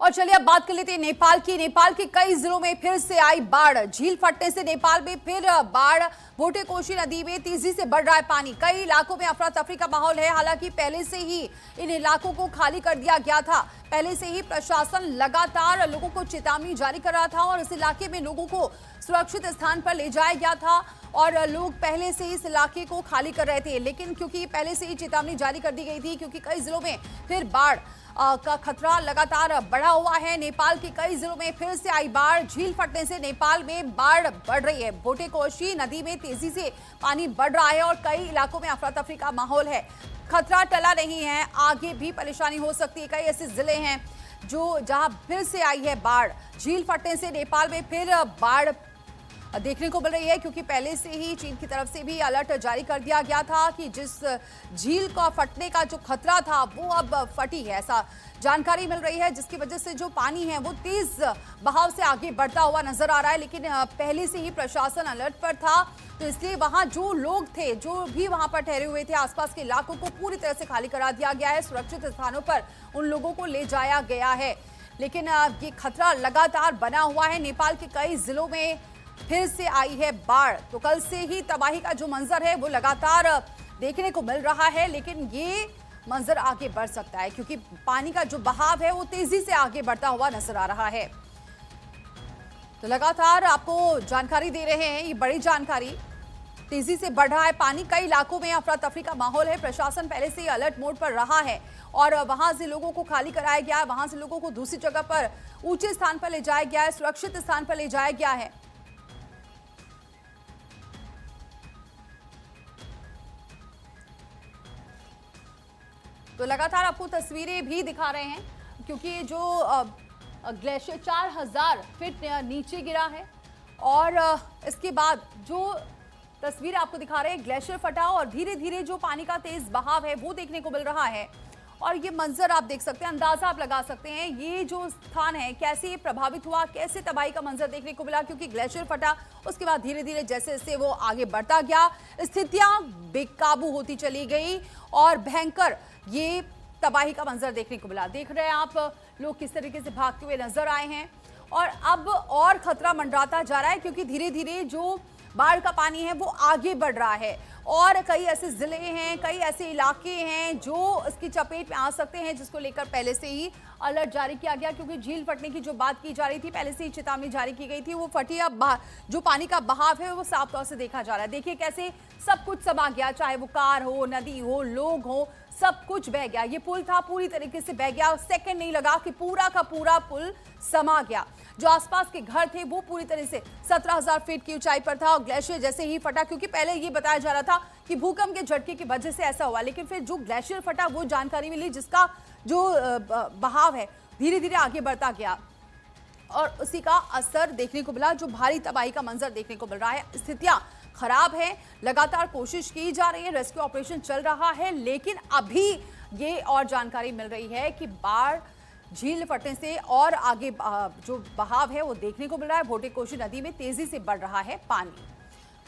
और चलिए अब बात कर लेते हैं नेपाल की। नेपाल के कई जिलों में फिर से आई बाढ़। झील फटने से नेपाल में फिर बाढ़। भोटेकोशी नदी में तेजी से बढ़ रहा है पानी। कई इलाकों में अफरा तफरी का माहौल है। हालांकि पहले से ही इन इलाकों को खाली कर दिया गया था। पहले से ही प्रशासन लगातार लोगों को चेतावनी जारी कर रहा था और इस इलाके में लोगों को सुरक्षित स्थान पर ले जाया गया था और लोग पहले से इस इलाके को खाली कर रहे थे। लेकिन क्योंकि पहले से ही चेतावनी जारी कर दी गई थी, क्योंकि कई जिलों में फिर बाढ़ का खतरा लगातार बढ़ा हुआ है। नेपाल के कई जिलों में फिर से आई बाढ़। झील फटने से नेपाल में बाढ़ बढ़ रही है। भोटेकोशी नदी में तेजी से पानी बढ़ रहा है और कई इलाकों में अफरा तफरी का माहौल है। खतरा टला नहीं है, आगे भी परेशानी हो सकती है। कई ऐसे जिले हैं जहां फिर से आई है बाढ़। झील फटने से नेपाल में फिर बाढ़ देखने को मिल रही है, क्योंकि पहले से ही चीन की तरफ से भी अलर्ट जारी कर दिया गया था कि जिस झील का फटने का जो खतरा था वो अब फटी है, ऐसा जानकारी मिल रही है, जिसकी वजह से जो पानी है वो तेज बहाव से आगे बढ़ता हुआ नजर आ रहा है। लेकिन पहले से ही प्रशासन अलर्ट पर था, तो इसलिए वहां जो लोग थे, जो भी वहां पर ठहरे हुए थे, आसपास के इलाकों को पूरी तरह से खाली करा दिया गया है। सुरक्षित स्थानों पर उन लोगों को ले जाया गया है। लेकिन ये खतरा लगातार बना हुआ है। नेपाल के कई जिलों में फिर से आई है बाढ़। तो कल से ही तबाही का जो मंजर है वो लगातार देखने को मिल रहा है, लेकिन ये मंजर आगे बढ़ सकता है, क्योंकि पानी का जो बहाव है वो तेजी से आगे बढ़ता हुआ नजर आ रहा है। तो लगातार आपको जानकारी दे रहे हैं, ये बड़ी जानकारी। तेजी से बढ़ रहा है पानी। कई इलाकों में अफरा तफरी का माहौल है। प्रशासन पहले से ही अलर्ट मोड पर रहा है और वहां से लोगों को खाली कराया गया है। वहां से लोगों को दूसरी जगह पर, ऊंचे स्थान पर ले जाया गया है, सुरक्षित स्थान पर ले जाया गया है। तो लगातार आपको तस्वीरें भी दिखा रहे हैं, क्योंकि जो ग्लेशियर 4000 फीट नीचे गिरा है और इसके बाद जो तस्वीर आपको दिखा रहे हैं, ग्लेशियर फटा और धीरे धीरे जो पानी का तेज बहाव है वो देखने को मिल रहा है। और ये मंजर आप देख सकते हैं, अंदाजा आप लगा सकते हैं ये जो स्थान है कैसे प्रभावित हुआ, कैसे तबाही का मंजर देखने को मिला, क्योंकि ग्लेशियर फटा। उसके बाद धीरे धीरे जैसे जैसे वो आगे बढ़ता गया, स्थितियां बेकाबू होती चली गई और भयंकर ये तबाही का मंजर देखने को मिला। देख रहे हैं आप लोग किस तरीके से भागते हुए नजर आए हैं और अब और खतरा मंडराता जा रहा है, क्योंकि धीरे धीरे जो बाढ़ का पानी है वो आगे बढ़ रहा है और कई ऐसे जिले हैं, कई ऐसे इलाके हैं जो इसकी चपेट में आ सकते हैं, जिसको लेकर पहले से ही अलर्ट जारी किया गया। क्योंकि झील फटने की जो बात की जा रही थी, पहले से ही चेतावनी जारी की गई थी, वो फटी। अब जो पानी का बहाव है वो साफ तौर से देखा जा रहा है। देखिए कैसे सब कुछ समा गया, चाहे वो कार हो, नदी हो, लोग हो, सब कुछ बह गया। ये पुल था, पूरी तरीके से बह गया। सेकंड नहीं लगा कि पूरा का पूरा पुल समा गया। जो आसपास के घर थे वो पूरी तरह से 17000 फीट की ऊंचाई पर था और ग्लेशियर जैसे ही फटा, क्योंकि पहले ये बताया जा रहा था कि भूकंप के झटके की वजह से ऐसा हुआ, लेकिन फिर जो ग्लेशियर फटा वो जानकारी मिली जिसका जो बहाव है धीरे धीरे आगे बढ़ता गया और उसी का असर देखने को मिला। जो भारी तबाही का मंजर देखने को मिल रहा है, स्थितियां खराब है। लगातार कोशिश की जा रही है, रेस्क्यू ऑपरेशन चल रहा है, लेकिन अभी ये और जानकारी मिल रही है कि बाढ़ झील फटने से और आगे जो बहाव है वो देखने को मिल रहा है। भोटेकोशी नदी में तेजी से बढ़ रहा है पानी।